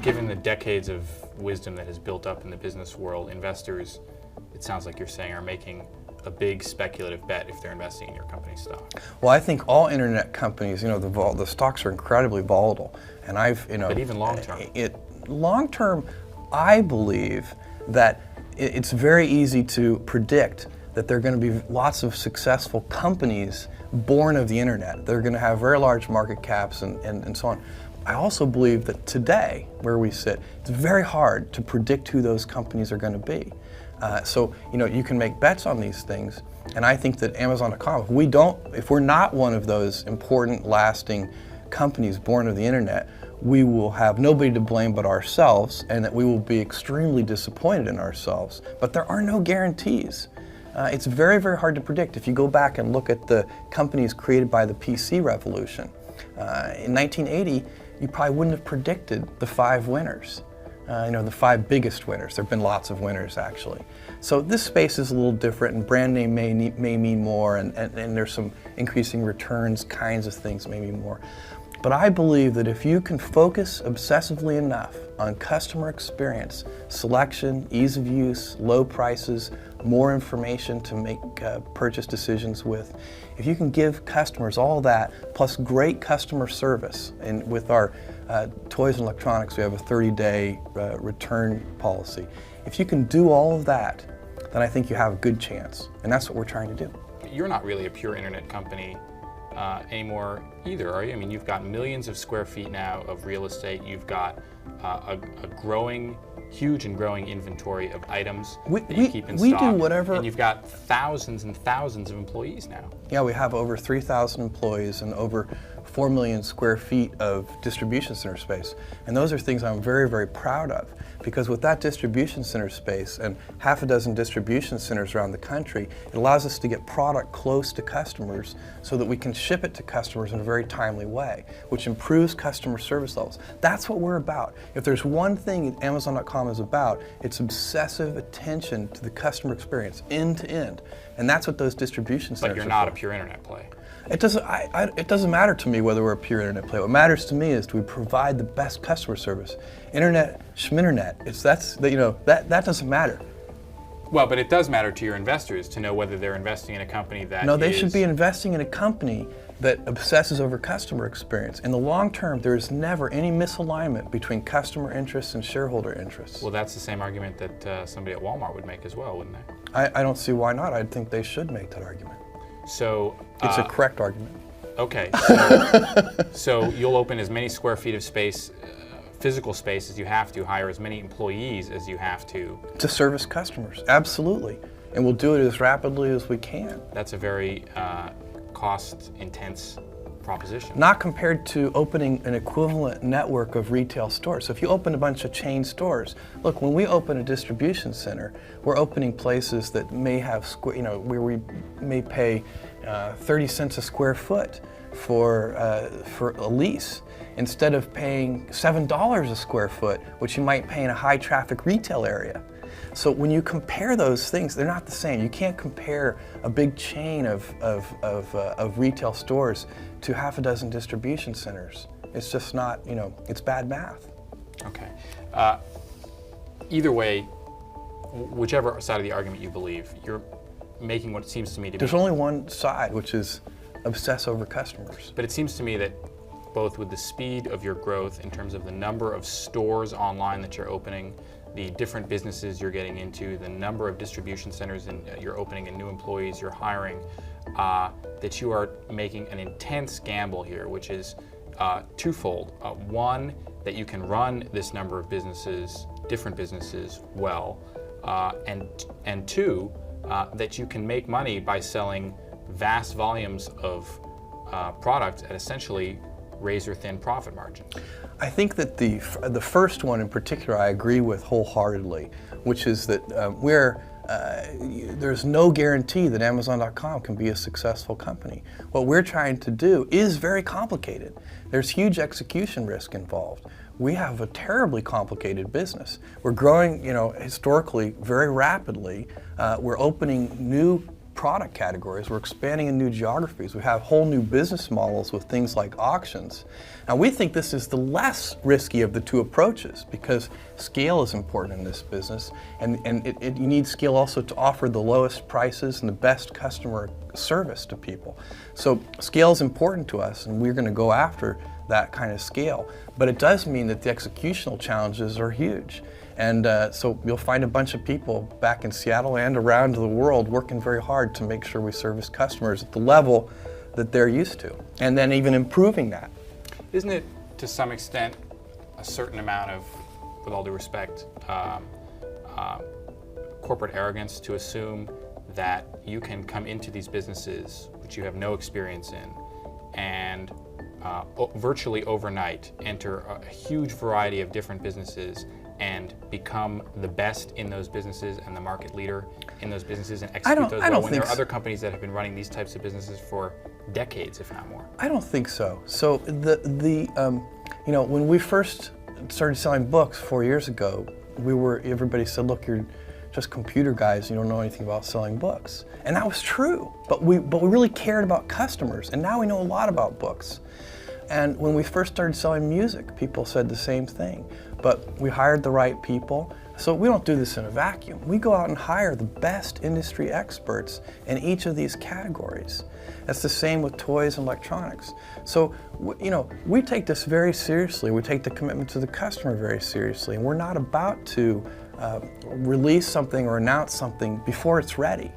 given the decades of wisdom that has built up in the business world, investors, it sounds like you're saying, are making a big speculative bet if they're investing in your company's stock. Well, I think all internet companies, the stocks are incredibly volatile, and But even long term. Long term, I believe that it's very easy to predict that there are going to be lots of successful companies born of the internet. They're going to have very large market caps and so on. I also believe that today, where we sit, it's very hard to predict who those companies are going to be. So you can make bets on these things, and I think that Amazon.com, if we're not one of those important, lasting companies born of the internet, we will have nobody to blame but ourselves, and that we will be extremely disappointed in ourselves. But there are no guarantees. It's very, very hard to predict. If you go back and look at the companies created by the PC revolution, in 1980, you probably wouldn't have predicted the 5 winners. The 5 biggest winners. There have been lots of winners, actually. So this space is a little different, and brand name may mean more, and there's some increasing returns kinds of things may mean more. But I believe that if you can focus obsessively enough on customer experience, selection, ease of use, low prices, more information to make purchase decisions with, if you can give customers all that, plus great customer service, and with our toys and electronics, we have a 30-day return policy. If you can do all of that, then I think you have a good chance, and that's what we're trying to do. You're not really a pure internet company anymore either, are you? I mean, you've got millions of square feet now of real estate. You've got a huge and growing inventory of items that you keep in stock. We do whatever. And you've got thousands and thousands of employees now. Yeah, we have over 3,000 employees and over 4 million square feet of distribution center space. And those are things I'm very, very proud of, because with that distribution center space and half a dozen distribution centers around the country, it allows us to get product close to customers so that we can ship it to customers in a very timely way, which improves customer service levels. That's what we're about. If there's one thing Amazon.com is about, it's obsessive attention to the customer experience, end to end. And that's what those distribution centers are for. But you're not a pure internet play. It doesn't matter to me whether we're a pure internet play. What matters to me is, do we provide the best customer service? Internet, schminternet, that doesn't matter. Well, but it does matter to your investors to know whether they're investing in a company that No, they should be investing in a company that obsesses over customer experience. In the long term, there is never any misalignment between customer interests and shareholder interests. Well, that's the same argument that somebody at Walmart would make as well, wouldn't they? I don't see why not. I think they should make that argument. So it's a correct argument. Okay, so you'll open as many square feet of space, physical space, as you have to, hire as many employees as you have to service customers, absolutely. And we'll do it as rapidly as we can. That's a very cost-intense proposition. Not compared to opening an equivalent network of retail stores. So if you open a bunch of chain stores, look, when we open a distribution center, we're opening places that may have, where we may pay 30 cents a square foot for a lease, instead of paying $7 a square foot, which you might pay in a high-traffic retail area. So when you compare those things, they're not the same. You can't compare a big chain of retail stores to half a dozen distribution centers. It's just not, it's bad math. Okay. Either way, whichever side of the argument you believe, you're making what it seems to me to be. There's only one side, which is obsess over customers. But it seems to me that both with the speed of your growth in terms of the number of stores online that you're opening, the different businesses you're getting into, the number of distribution centers you're opening and new employees you're hiring, that you are making an intense gamble here, which is twofold. One, that you can run this number of businesses, different businesses, well, and two, that you can make money by selling vast volumes of product at essentially razor-thin profit margin. I think that the first one in particular I agree with wholeheartedly, which is that there's no guarantee that Amazon.com can be a successful company. What we're trying to do is very complicated. There's huge execution risk involved. We have a terribly complicated business. We're growing, historically very rapidly. We're opening new product categories. We're expanding in new geographies. We have whole new business models with things like auctions. Now, we think this is the less risky of the two approaches because scale is important in this business, and you need scale also to offer the lowest prices and the best customer service to people. So scale is important to us, and we're going to go after that kind of scale. But it does mean that the executional challenges are huge. And so you'll find a bunch of people back in Seattle and around the world working very hard to make sure we service customers at the level that they're used to, and then even improving that. Isn't it, to some extent, a certain amount of, with all due respect, corporate arrogance to assume that you can come into these businesses, which you have no experience in, and virtually overnight enter a huge variety of different businesses and become the best in those businesses and the market leader in those businesses and execute those well when there are other companies that have been running these types of businesses for decades, if not more? I don't think so. So when we first started selling books 4 years ago, everybody said, look, you're just computer guys, you don't know anything about selling books. And that was true, but we really cared about customers, and now we know a lot about books. And when we first started selling music, people said the same thing, but we hired the right people. So we don't do this in a vacuum. We go out and hire the best industry experts in each of these categories. That's the same with toys and electronics. So, we take this very seriously. We take the commitment to the customer very seriously, and we're not about to release something or announce something before it's ready.